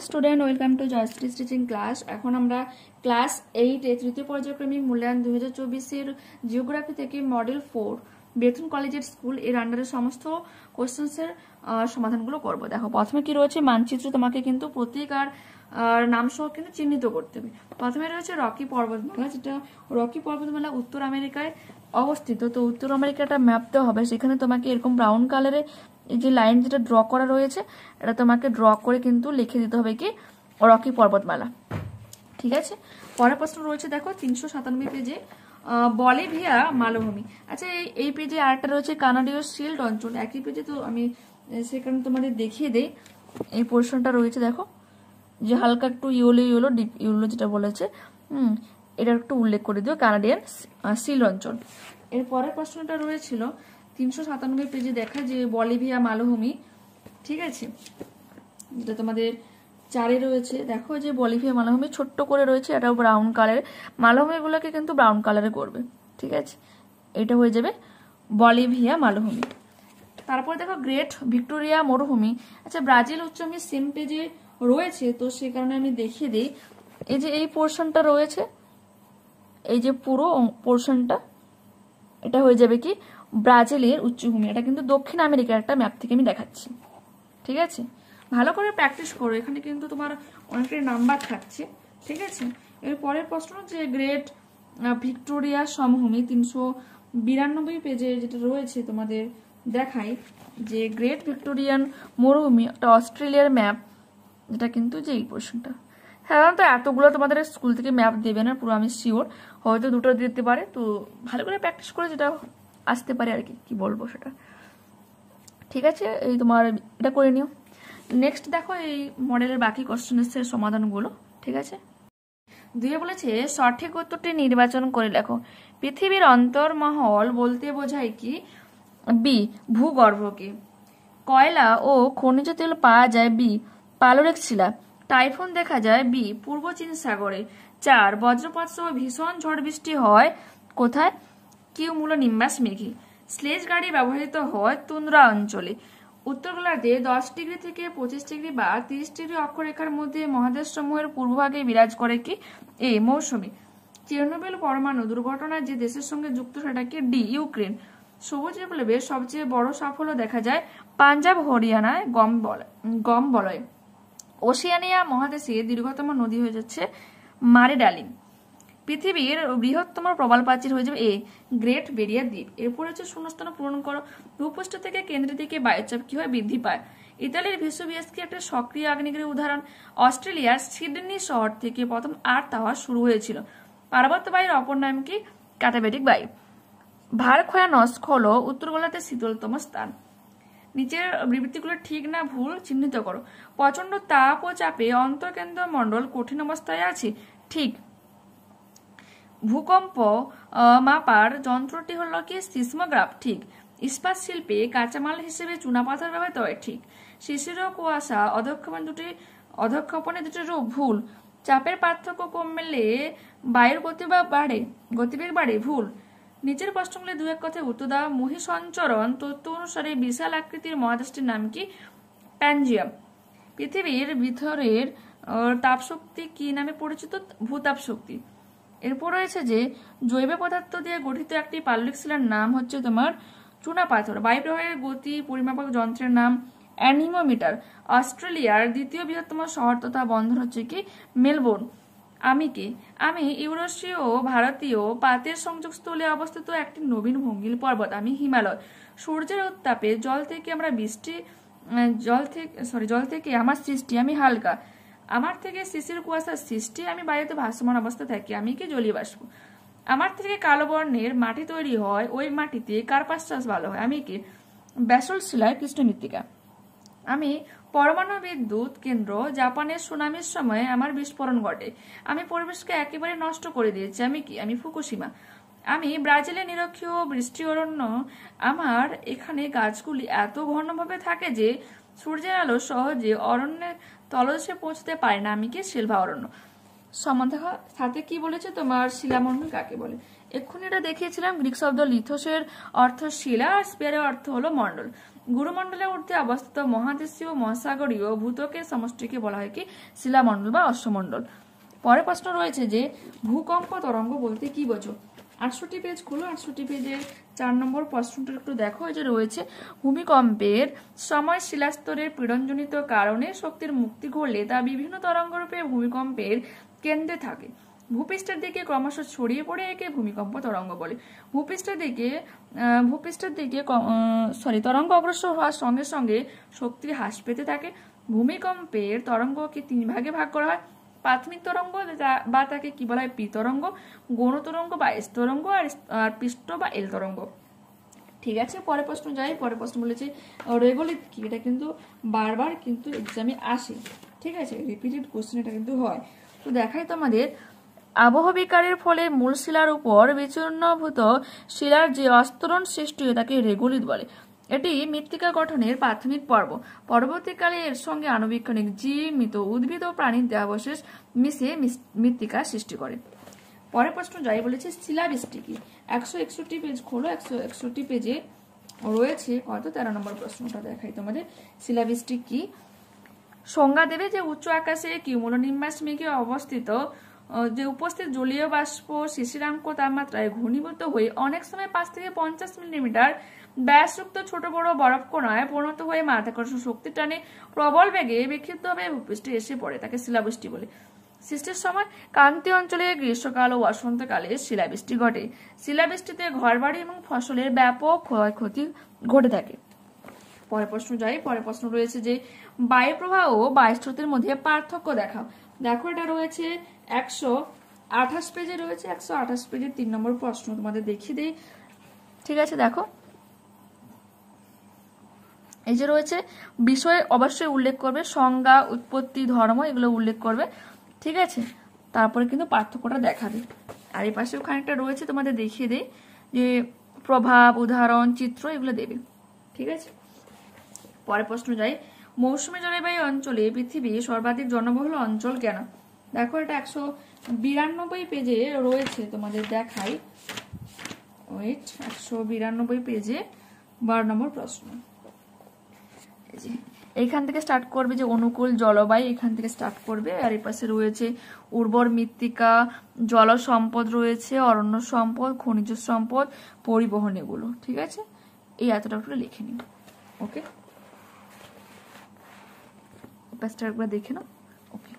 Student welcome to Jayashree teaching class. এখন আমরা class 8 এ তৃতীয় পর্যায়ক্রমিক মূল্যায়ন 2024 এর জিওগ্রাফি থেকে মডেল 4 বেথুন কলেজিয়েট স্কুল এর আন্ডারে সমস্ত কোশ্চেন্স এর সমাধানগুলো করব। দেখো প্রথমে কি রয়েছে, মানচিত্র তোমাকে কিন্তু প্রতীক আর নাম সহ কিন্তু চিহ্নিত করতে হবে। প্রথমে রয়েছে রকি পর্বতমালা, যেটা রকি পর্বতমালা উত্তর আমেরিকায় অবস্থিত। তো উত্তর আমেরিকাটা ম্যাপ দেওয়া হবে, সেখানে তোমাকে এরকম ব্রাউন কালারে এই যে লাইন যেটা ড্র করা রয়েছে, এটা তোমাকে ড্র করে কিন্তু লিখে দিতে হবে কি রকি পর্বতমালা। ঠিক আছে, পরের প্রশ্ন রয়েছে দেখো 397 পেজে বলিভিয়া মালভূমি। আচ্ছা, এই পেজে আরেকটা রয়েছে কানাডীয় শিল্ড অঞ্চল, একই পেজে। তো আমি সেখানে তোমাদের দেখিয়ে দেই, এই পোর্শনটা রয়েছে দেখো, যে হালকা একটু ইয়েলো ডিপ ইয়েলো যেটা বলেছে, এটা একটু উল্লেখ করে দিও, কানাডিয়ান শিল্ড অঞ্চল। এর পরের প্রশ্নটা রয়েছিল 397 পেজে দেখা, যে বলিভিয়া মালভূমি। ঠিক আছে, যেটা তোমাদের 4-এ রয়েছে। দেখো যে বলিভিয়া মালভূমি ছোট্ট করে রয়েছে, এটাও ব্রাউন কালারের। মালভূমিগুলোকে কিন্তু ব্রাউন কালারে করবে। ঠিক আছে, এটা হয়ে যাবে বলিভিয়া মালভূমি। তারপর দেখো গ্রেট ভিক্টোরিয়া মরুভূমি। আচ্ছা, ব্রাজিল উচ্চভূমি সেম পেজে রয়েছে, তো সে কারণে আমি দেখিয়ে দিই। এই যে এই পোর্শনটা রয়েছে, এই যে পুরো পোর্শনটা, এটা হয়ে যাবে কি ব্রাজিলের উচ্চভূমি। এটা কিন্তু দক্ষিণ আমেরিকার একটা ম্যাপ থেকে আমি দেখাচ্ছি। ঠিক আছে, ভালো করে প্র্যাকটিস করো, এখানে কিন্তু তোমার অনেকটাই নাম্বার থাকছে। ঠিক আছে, এর পরের প্রশ্ন যে গ্রেট ভিক্টোরিয়া সমভূমি 392 পেজে যেটা রয়েছে তোমাদের দেখাই, যে গ্রেট ভিক্টোরিয়ান মরুভূমি একটা অস্ট্রেলিয়ার ম্যাপ, যেটা কিন্তু যে এই পোর্শনটা। সাধারণত এতগুলো তোমাদের স্কুল থেকে ম্যাপ দেবে না, পুরো আমি শিওর, হয়তো দুটো দিতে পারে। তো ভালো করে প্র্যাকটিস করে যেটা আসতে পারে আর কি বলবো সেটা। ঠিক আছে, এই তোমার এটা করে নিও। নেক্সট দেখো এই মডেলের বাকি কোশ্চেনের সমাধানগুলো। ঠিক আছে, 2 বলেছে সঠিক উত্তরটি নির্বাচন করে লেখো। পৃথিবীর অন্তর্মহল বলতে বোঝায় কি? বি ভূগর্ভকে। কয়লা ও খনিজ তেল পাওয়া যায় বি পাললিক শিলা। টাইফুন দেখা যায় বি পূর্ব চীন সাগরে। 4 বজ্রপাত সহ ভীষণ ঝড় বৃষ্টি হয় কোথায়? কিউমুলো নিম্বাস মেঘে। স্লেজ গাড়ি ব্যবহৃত হয় তুন্দ্রা অঞ্চলে। উত্তর গোলার্ধে 10 ডিগ্রি থেকে 25 ডিগ্রি বা 30 ডিগ্রি অক্ষরেখার মধ্যে মহাদেশ সমূহের পূর্বভাগে বিরাজ করে কি? এ মৌসুমী। চেরনোবিল পরমাণু দুর্ঘটনায় যে দেশের সঙ্গে যুক্ত সেটাকে ডি ইউক্রেন। সবুজ বিপ্লবের সবচেয়ে বড় সাফল্য দেখা যায় পাঞ্জাব হরিয়ানায় গম বলয়ে। ওশিয়ানিয়া মহাদেশে দীর্ঘতম নদী হয়ে যাচ্ছে মারে ডালিম। পৃথিবীর বৃহত্তম প্রবাল প্রাচীর হয়ে যাবে এ গ্রেট বেরিয়া দ্বীপ। এরপর হচ্ছে শূন্যস্থান পূরণ করো। ভূপৃষ্ঠ থেকে কেন্দ্রের দিকে বায়ুচাপ কি হয়? বৃদ্ধি পায়। ইতালির ভেসুভিয়াস কি একটা সক্রিয় আগ্নেয়গিরির উদাহরণ? অস্ট্রেলিয়ার সিডনি শহর থেকে প্রথম আর্থ আওয়ার শুরু হয়েছিল। পার্বত্য বায়ুর অপর নাম কি? ক্যাটাবেটিক বায়ু। ভারখয়ানস্ক হলো উত্তর গোলার্ধের শীতলতম স্থান। নিচের বিবৃতিগুলো ঠিক না ভুল চিহ্নিত করো। প্রচন্ড তাপ ও চাপে অন্তঃকেন্দ্র মণ্ডল কঠিন অবস্থায় আছে। ঠিক। ভূকম্প মাপার যন্ত্রটি হলো কি? সিসমোগ্রাফ। ঠিক। ইস্পাত শিল্পে কাঁচামাল হিসেবে চুনাপাথর ব্যবহৃত হয়। ঠিক। শিশির ও কুয়াশা অধঃক্ষেপণের দুটি রূপ। ভুল। চাপের পার্থক্য কমলে বায়ুর গতিবেগ বাড়ে। ভুল। নিচের প্রশ্নগুলি 2-1 কথায় উত্তর দাও। মহীসঞ্চরণ তত্ত্ব অনুসারে বিশাল আকৃতির মহাদেশটির নাম কি? প্যানজিয়াম। পৃথিবীর ভিতরের তাপশক্তি কি নামে পরিচিত? ভূতাপ শক্তি। এরপর রয়েছে যে জৈব পদার্থ দিয়ে গঠিত একটি পাললিক শিলার নাম হচ্ছে তোমার চুনাপাথর। বায়ু প্রবাহের গতি পরিমাপক যন্ত্রের নাম অ্যানিমোমিটার। অস্ট্রেলিয়ার দ্বিতীয় বৃহত্তম শহর তথা বন্দর হচ্ছে কি? মেলবোর্ন। আমি কে? আমি ইউরোশীয় ভারতীয় পাতের সংযোগস্থলে অবস্থিত একটি নবীন ভঙ্গিল পর্বত। আমি হিমালয়। সূর্যের উত্তাপে জল থেকে আমার সৃষ্টি। আমি হালকা। আমার থেকে শিশির কুয়াশার সৃষ্টি। আমি বায়ুতে ভাসমান অবস্থায় থাকি। আমি কি? জলীয় বাষ্প। আমার থেকে কালো বর্ণের মাটি তৈরি হয়, ওই মাটিতে কার্পাস চাষ ভালো হয়। আমি কি? ব্যাসল্ট শিলার কৃষ্ণ মৃত্তিকা। আমি পরমাণু বিদ্যুৎ কেন্দ্র। জাপানের সুনামির সময় আমার বিস্ফোরণ ঘটে। আমি পরিবেশকে একেবারে নষ্ট করে দিয়েছি। আমি কি? আমি ফুকুশিমা। আমি ব্রাজিলের নিরক্ষীয় বৃষ্টি অরণ্য। আমার এখানে গাছগুলি এত ঘনভাবে থাকে যে সূর্যের আলো সহজে অরণ্যের তলদেশে পৌঁছতে পারে না। আমি কি? সিলভা অরণ্য। সমান থাকা সাথে কি বলেছে তোমার শিলামণ্ডল কাকে বলে। এক্ষুনি এটা দেখিয়েছিলাম, গ্রিক শব্দ লিথোসের অর্থ শিলা আর স্পিয়ারের অর্থ হলো মণ্ডল। গুরুমণ্ডলের ঊর্ধ্বে অবস্থিত মহাদেশীয় মহাসাগরীয় ভূত্বকের সমষ্টিকে বলা হয় কি শিলামণ্ডল বা অশ্বমণ্ডল। পরের প্রশ্ন রয়েছে যে ভূকম্প তরঙ্গ বলতে কি বোঝো। 68 পেজ খুলো, 68 পেজের 4 নম্বর প্রশ্নটা একটু দেখো। এই যে রয়েছে ভূমিকম্পের সময় শিলাস্তরের পীড়নজনিত কারণে শক্তির মুক্তি ঘটলে তা বিভিন্ন তরঙ্গরূপে ভূমিকম্পের কেন্দ্রে থাকে। ভূপৃষ্ঠের দিকে ক্রমশ ছড়িয়ে পড়ে একে ভূমিকম্প তরঙ্গ বলে। ভূপৃষ্ঠের দিকে তরঙ্গ অগ্রসর হওয়ার সঙ্গে সঙ্গে শক্তির হ্রাস পেতে থাকে। ভূমিকম্পের তরঙ্গকে 3 ভাগে ভাগ করা হয়। প্রাথমিক তরঙ্গ বা তাকে কি বলা হয় পি তরঙ্গ, গৌণ তরঙ্গ বা এস তরঙ্গ, আর পৃষ্ঠ বা এল তরঙ্গ। ঠিক আছে, পরের প্রশ্ন যাই। পরের প্রশ্ন বলেছে রেগোলিথ কি। এটা কিন্তু বারবার কিন্তু এক্সামে আসে, ঠিক আছে, রিপিটেড কোশ্চেন এটা কিন্তু হয়। তো দেখাই তোমাদের আবহ বিকারের ফলে মূল শিলার উপর বিচূর্ণভূত শিলার যে অস্তরণ সৃষ্টি হয় তাকে রেগোলিথ বলে। এটি মৃত্তিকা গঠনের প্রাথমিক পর্ব। পরবর্তীকালে এর সঙ্গে আণুবীক্ষণিক জীব, মৃত উদ্ভিদ ও প্রাণীর দেহাবশেষ মিশে মৃত্তিকা সৃষ্টি করে। পরের প্রশ্ন যাই বলেছে শিলাবৃষ্টি কি। 161 পেজ খোলো, 161 পেজে রয়েছে কত 13 নম্বর প্রশ্নটা দেখাই তোমাদের। শিলাবৃষ্টি কি সংজ্ঞা দেবে যে উচ্চ আকাশে কিউমুলোনিম্বাস মেঘে অবস্থিত যে উপস্থিত জলীয় বাষ্প শিশিরাঙ্ক তাপমাত্রায় ঘনীভূত হয়ে অনেক সময় 5 থেকে 50 মিলিমিটার ব্যাসযুক্ত ছোট বড় বরফ কণায় পরিণত হয়ে মাধ্যাকর্ষণ শক্তির টানে প্রবল বেগে বিক্ষিপ্তভাবে ভূপৃষ্ঠে এসে পড়ে তাকে শিলাবৃষ্টি বলে। সৃষ্টির সময় ক্রান্তীয় অঞ্চলে গ্রীষ্মকাল ও বসন্তকালে শিলাবৃষ্টি ঘটে। শিলাবৃষ্টিতে ঘরবাড়ি এবং ফসলের ব্যাপক ক্ষয়ক্ষতি ঘটে থাকে। পরের প্রশ্ন যাই। পরের প্রশ্ন রয়েছে যে বায়ু প্রবাহ ও বায়ুস্রোতের মধ্যে পার্থক্য দেখাও। দেখো এটা রয়েছে 128 পেজে রয়েছে, 128 পেজের 3 নম্বর প্রশ্ন তোমাদের দেখিয়ে দেই। ঠিক আছে, দেখো এই যে রয়েছে বিষয় অবশ্যই উল্লেখ করবে, সংজ্ঞা, উৎপত্তি, ধর্ম এগুলো উল্লেখ করবে, ঠিক আছে। তারপরে কিন্তু পার্থক্যটা দেখাবে। আর এই পাশেও খানিকটা রয়েছে তোমাদের দেখিয়ে দেই যে প্রভাব, উদাহরণ, চিত্র এগুলো দেবে, ঠিক আছে। পরের প্রশ্ন যাই। মৌসুমী জলবায়ু অঞ্চলে পৃথিবীর সর্বাধিক জনবহুল অঞ্চল কেন। দেখো এটা 192 পেজে রয়েছে তোমাদের দেখাই। 192 পেজে 12 নম্বর প্রশ্ন। এইখান থেকে স্টার্ট করবে যে অনুকূল জলবায়ু, এখান থেকে স্টার্ট করবে। আর এই পাশে রয়েছে উর্বর মৃত্তিকা, জল সম্পদ রয়েছে, অরণ্য সম্পদ, খনিজ সম্পদ, পরিবহন, এগুলো, ঠিক আছে। এই এতটা একটু লিখে নিন, ওকে। পাঁচটা একবার দেখে নাও, ওকে।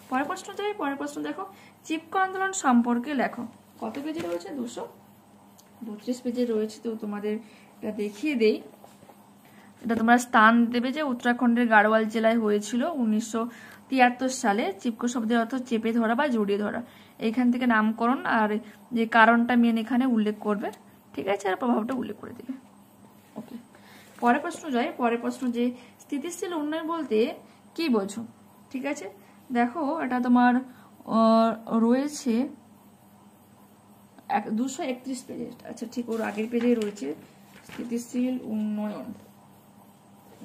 পরের প্রশ্ন যাই। পরের প্রশ্ন দেখো চিপকো আন্দোলন সম্পর্কে লেখো। কত পেজে রয়েছে? 232 পেজে রয়েছে। তো তোমাদের এটা দেখিয়ে দেই। এটা তোমরা স্থান দেবে যে উত্তরাখণ্ডের গাড়োয়াল জেলায় হয়েছিল 1973 সালে। চিপকো শব্দের অর্থ চেপে ধরা বা জড়িয়ে ধরা। এইখান থেকে নামকরণ আর যে কারণটা মেন এখানে উল্লেখ করবে, ঠিক আছে, আর প্রভাবটা উল্লেখ করে দিবে, ওকে। পরের প্রশ্ন যাই। পরের প্রশ্ন যে স্থিতিশীল উন্নয়ন বলতে কি বোঝো, ঠিক আছে। দেখো এটা তোমার রয়েছে 231 পেজে, আচ্ছা ঠিক ওর আগের পেজে রয়েছে স্থিতিশীল উন্নয়ন,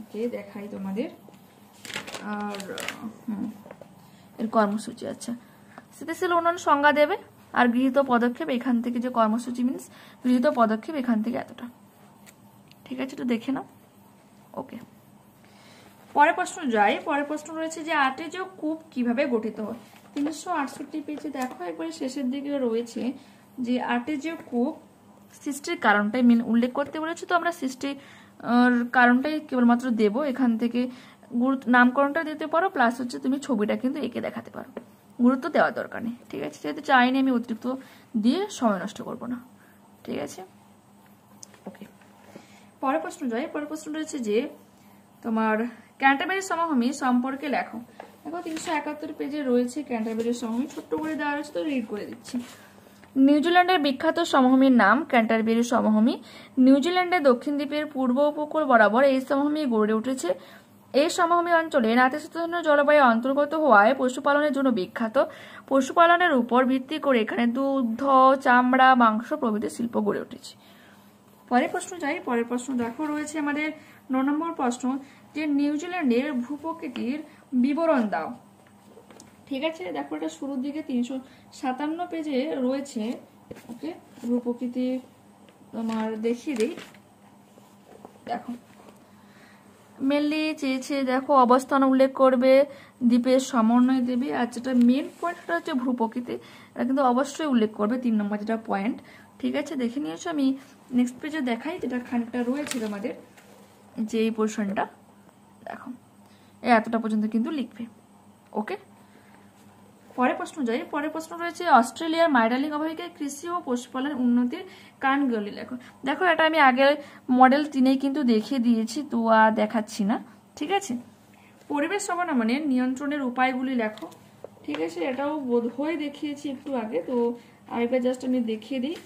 ওকে দেখাই তোমাদের। আর এর কর্মসূচি, আচ্ছা স্থিতিশীল উন্নয়ন সংজ্ঞা দেবে আর গৃহীত পদক্ষেপ এখান থেকে, যে কর্মসূচি মিনস গৃহীত পদক্ষেপ এখান থেকে এতটা, ঠিক আছে, একটু দেখে নাও, ওকে। পরের প্রশ্ন যাই। পরের প্রশ্ন রয়েছে যে আর্টেজীয় কূপ কিভাবে গঠিত হয়। 368 পেজে দেখো একবারে শেষের দিকে রয়েছে যে আর্টেজীয় কূপ সৃষ্টির কারণটাই মেন উল্লেখ করতে বলেছে। তো আমরা সৃষ্টির কারণটাই কেবলমাত্র দেব, এখান থেকে নামকরণটা দিতে পারো, প্লাস হচ্ছে তুমি ছবিটা কিন্তু এঁকে দেখাতে পারো, গুরুত্ব দেওয়ার দরকার নেই, ঠিক আছে, যেহেতু চাইনি আমি অতিরিক্ত দিয়ে সময় নষ্ট করবো না, ঠিক আছে, ওকে। পরের প্রশ্ন যাই। পরের প্রশ্ন রয়েছে যে তোমার ক্যান্টারবারি সমভূমি সম্পর্কে লেখো। দেখো 371 পেজে রয়েছে ক্যান্টারবারি সমভূমি, ছোট্ট করে দেওয়া রয়েছে, তো রিড করে দিচ্ছি। নিউজিল্যান্ডের বিখ্যাত সমভূমির নাম ক্যান্টারবারি সমভূমি। নিউজিল্যান্ডের দক্ষিণ দ্বীপের পূর্ব উপকূল বরাবর এই সমভূমি গড়ে উঠেছে। এই সমভূমি অঞ্চলে নাতিশীতোষ্ণ জলবায়ু অন্তর্গত হওয়ায় পশুপালনের জন্য বিখ্যাত। পশুপালনের উপর ভিত্তি করে এখানে দুগ্ধ, চামড়া, মাংস প্রভৃতি শিল্প গড়ে উঠেছে। পরের প্রশ্ন যাই। পরের প্রশ্ন দেখো রয়েছে আমাদের 9 নম্বর প্রশ্ন যে নিউজিল্যান্ডের ভূপ্রকৃতির বিবরণ দাও, ঠিক আছে, দেখো এটা শুরুর দিকে 357 পেজে রয়েছে। ওকে, ভূপ্রকৃতি তোমার দেখিয়ে দিই। দেখো মেনলি চেয়েছে, দেখো অবস্থান উল্লেখ করবে, দ্বীপের সমন্বয় দেবে, আর যেটা মেন পয়েন্টটা হচ্ছে ভূপ্রকৃতি, এটা কিন্তু অবশ্যই উল্লেখ করবে 3 নম্বর যেটা পয়েন্ট। ঠিক আছে, দেখে নিয়েছো। আমি নেক্সট পেজে দেখাই, যেটা খানিকটা রয়েছে তোমাদের, যে এই পোর্শনটা দেখো এতটা পর্যন্ত কিন্তু লিখবে। ওকে, পরের প্রশ্ন যাই। পরের প্রশ্ন রয়েছে অস্ট্রেলিয়ার মাইডালিং অববাহিকায় কৃষি ও পশুপালন উন্নতির কারণগুলি লেখো। দেখো এটা আমি আগে মডেল 3 কিন্তু দেখিয়ে দিয়েছি, তো আর দেখাচ্ছি না। ঠিক আছে, পরিবেশ অবনমনের নিয়ন্ত্রণের উপায়গুলি লেখো। ঠিক আছে, এটাও বোধ হয়ে দেখিয়েছি একটু আগে, তো আরেকবার জাস্ট আমি দেখিয়ে দিই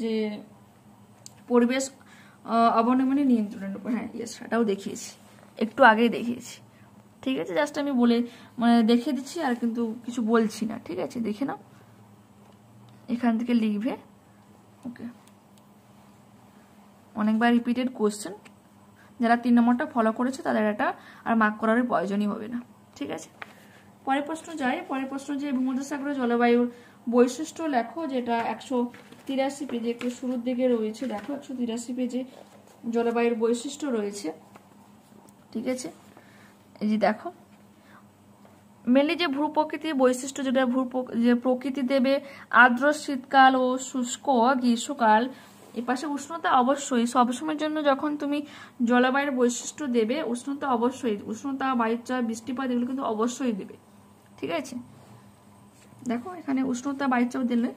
যে পরিবেশ অবনমনের নিয়ন্ত্রণের উপর, হ্যাঁ ইয়েস এটাও দেখিয়েছি, একটু আগেই দেখিয়েছি। ঠিক আছে, জাস্ট আমি বলে মানে দেখিয়ে দিচ্ছি, আর কিন্তু কিছু বলছি না। ঠিক আছে, দেখে নাও, এখান থেকে লিখবে। ওকে, অনেকবার রিপিটেড কোশ্চেন, যারা 3 নম্বরটা ফলো করেছে তাদের এটা আর মার্ক করার প্রয়োজনই হবে না। ঠিক আছে, পরের প্রশ্ন যাই। পরের প্রশ্ন যে ভূমধ্যসাগরের জলবায়ুর বৈশিষ্ট্য লেখো, যেটা 183 পেজে একটু শুরুর দিকে রয়েছে। দেখো 183 পেজে জলবায়ুর বৈশিষ্ট্য রয়েছে। ঠিক আছে, এই যে দেখো মেনলি যে ভূপ্রকৃতির বৈশিষ্ট্য, যেটা যে প্রকৃতি দেবে আর্দ্র শীতকাল ও শুষ্ক গ্রীষ্মকাল, এ পাশে উষ্ণতা অবশ্যই সবসময়ের জন্য যখন তুমি জলবায়ুর বৈশিষ্ট্য দেবে, উষ্ণতা অবশ্যই, উষ্ণতা, বায়ুচাপ, বৃষ্টিপাত এগুলো কিন্তু অবশ্যই দেবে। ঠিক আছে, দেখো এখানে উষ্ণতা, বায়ুচাপ দিলে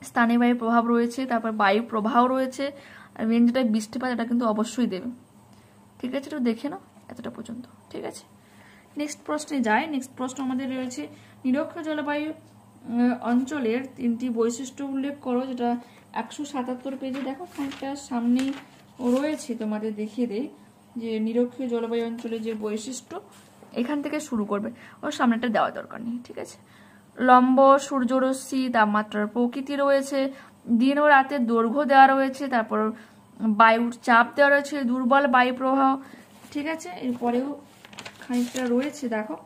স্থানীয় বায়ুর প্রভাব রয়েছে, তারপর বায়ু প্রবাহ রয়েছে, আর মেন যেটা বৃষ্টিপাত এটা কিন্তু অবশ্যই দেবে। ঠিক আছে, একটু দেখে নাও এতটা পর্যন্ত। ঠিক আছে, নেক্সট প্রশ্নে যাই। নেক্সট প্রশ্ন আমাদের রয়েছে নিরক্ষীয় জলবায়ু অঞ্চলের 3টি বৈশিষ্ট্য উল্লেখ করো, যেটা 177 পেজে দেখো খানিকটা সামনেই রয়েছে, তোমাদের দেখিয়ে দেই যে নিরক্ষীয় জলবায়ু অঞ্চলের যে বৈশিষ্ট্য, এখান থেকে শুরু করবে, ওর সামনেটা দেওয়া দরকার নেই। ঠিক আছে, লম্ব সূর্যরশ্মি, তাপমাত্রার প্রকৃতি রয়েছে, দিন ও রাতের দৈর্ঘ্য দেওয়া রয়েছে, তারপর বায়ুর চাপ দেওয়া রয়েছে, দুর্বল বায়ু প্রবাহ। ঠিক আছে, এরপরেও খানিকটা রয়েছে, দেখো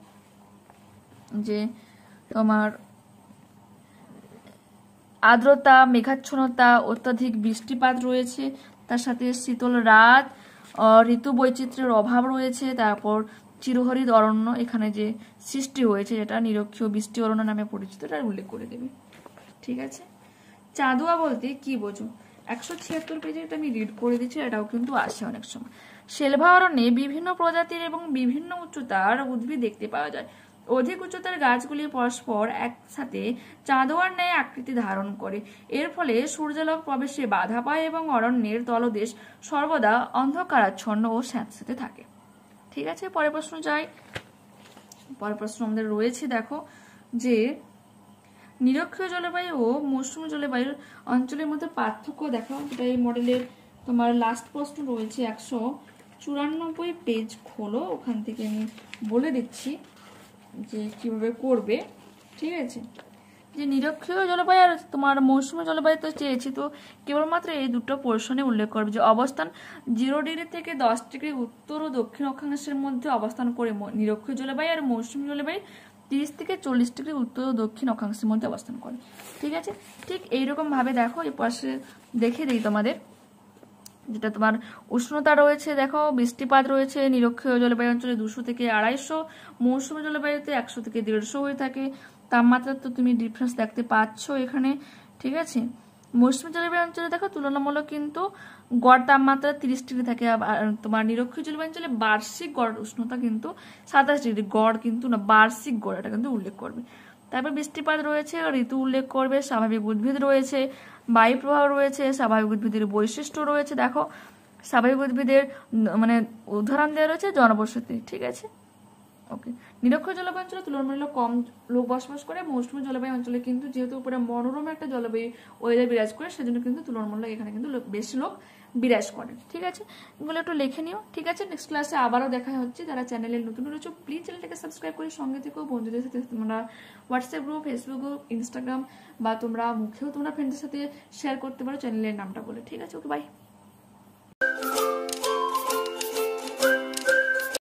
যে তোমার আর্দ্রতা, মেঘাচ্ছন্নতা, অত্যাধিক বৃষ্টিপাত রয়েছে, তার সাথে শীতল রাত, ঋতু বৈচিত্র্যের অভাব রয়েছে, তারপর চিরহরিৎ অরণ্য এখানে যে সৃষ্টি হয়েছে, যেটা নিরক্ষীয় বৃষ্টি অরণ্য নামে পরিচিত, এটা উল্লেখ করে দেবে। ঠিক আছে, চাঁদোয়া বলতে কি বোঝো? 176 পেজে এটা আমি রিড করে দিচ্ছি, এটাও কিন্তু আসে অনেক সময়। শেলভা অরণ্যে বিভিন্ন প্রজাতির এবং বিভিন্ন উচ্চতার উদ্ভিদ দেখতে পাওয়া যায়। অধিক উচ্চতার গাছগুলি পরস্পর একসাথে চাঁদোয়ার ন্যায় আকৃতি ধারণ করে। এর ফলে সূর্যালোক প্রবেশে বাধা পায় এবং অরণ্যের তলদেশ সর্বদা অন্ধকারাচ্ছন্ন ও স্যাঁতসেঁতে থাকে। ঠিক আছে, পরের প্রশ্ন যাই। পরের প্রশ্ন আমাদের রয়েছে, দেখো যে নিরক্ষীয় জলবায়ু ও মৌসুমী জলবায়ুর অঞ্চলের মধ্যে পার্থক্য দেখাও, যেটা এই মডেলের তোমার লাস্ট প্রশ্ন রয়েছে। 194 পেজ খোলো, ওখান থেকে আমি বলে দিচ্ছি যে কিভাবে করবে। ঠিক আছে, যে নিরক্ষীয় জলবায়ু আর তোমার মৌসুমী জলবায়ু তো চেয়েছি, তো কেবলমাত্র এই দুটো পোর্শনে উল্লেখ করবে যে অবস্থান 0 ডিগ্রি থেকে 10 ডিগ্রি উত্তর ও দক্ষিণ অক্ষাংশের মধ্যে অবস্থান করে নিরক্ষীয় জলবায়ু, আর মৌসুমী জলবায়ু 30 থেকে 40 ডিগ্রি উত্তর ও দক্ষিণ অক্ষাংশের মধ্যে অবস্থান করে। ঠিক আছে, ঠিক এইরকম ভাবে দেখো এই পাশে দেখে দিই তোমাদের, যেটা তোমার উষ্ণতা রয়েছে, দেখো বৃষ্টিপাত রয়েছে নিরক্ষীয় জলবায়ু অঞ্চলে 200 থেকে 250, মৌসুমী জলবায়ুতে 100 থেকে 150 হয়ে থাকে। তাপমাত্রা তো তুমি ডিফারেন্স দেখতে পাচ্ছ এখানে। ঠিক আছে, মৌসুমী জলবায়ু অঞ্চলে দেখো তুলনামূলক কিন্তু গড় তাপমাত্রা 30 ডিগ্রি থাকে, তোমার নিরক্ষীয় জলবায়ু অঞ্চলে বার্ষিক গড় উষ্ণতা কিন্তু 27 ডিগ্রি, গড় কিন্তু না, বার্ষিক গড় এটা কিন্তু উল্লেখ করবে। তারপর বৃষ্টিপাত রয়েছে, ঋতু উল্লেখ করবে, স্বাভাবিক উদ্ভিদ রয়েছে, বায়ু প্রবাহ রয়েছে, স্বাভাবিক উদ্ভিদের বৈশিষ্ট্য রয়েছে। দেখো স্বাভাবিক উদ্ভিদের মানে উদাহরণ দেওয়া রয়েছে জনবসতি। ঠিক আছে, ওকে, নিরক্ষীয় জলবায়ু অঞ্চলে তুলনামূলক কম লোক বসবাস করে। মৌসুমী জলবায়ু অঞ্চলে কিন্তু যেহেতু উপরে মনোরম একটা জলবায়ু ওয়েদার বিরাজ করে, সেজন্য কিন্তু তুলনামূলক এখানে কিন্তু বেশি লোক বিরাজ করে। ঠিক আছে, এগুলো একটু লিখে নিও। ঠিক আছে, নেক্সট ক্লাসে আবারও দেখা হচ্ছে। যারা চ্যানেলে নতুন রয়েছে প্লিজ চ্যানেলটাকে সাবস্ক্রাইব করে সঙ্গে থেকেও, বন্ধুদের সাথে তোমরা WhatsApp group, Facebook group, Instagram বা তোমরা মুখেও তোমরা ফ্রেন্ডদের সাথে শেয়ার করতে পারো চ্যানেলের নামটা বলে। ঠিক আছে, ওকে, বাই।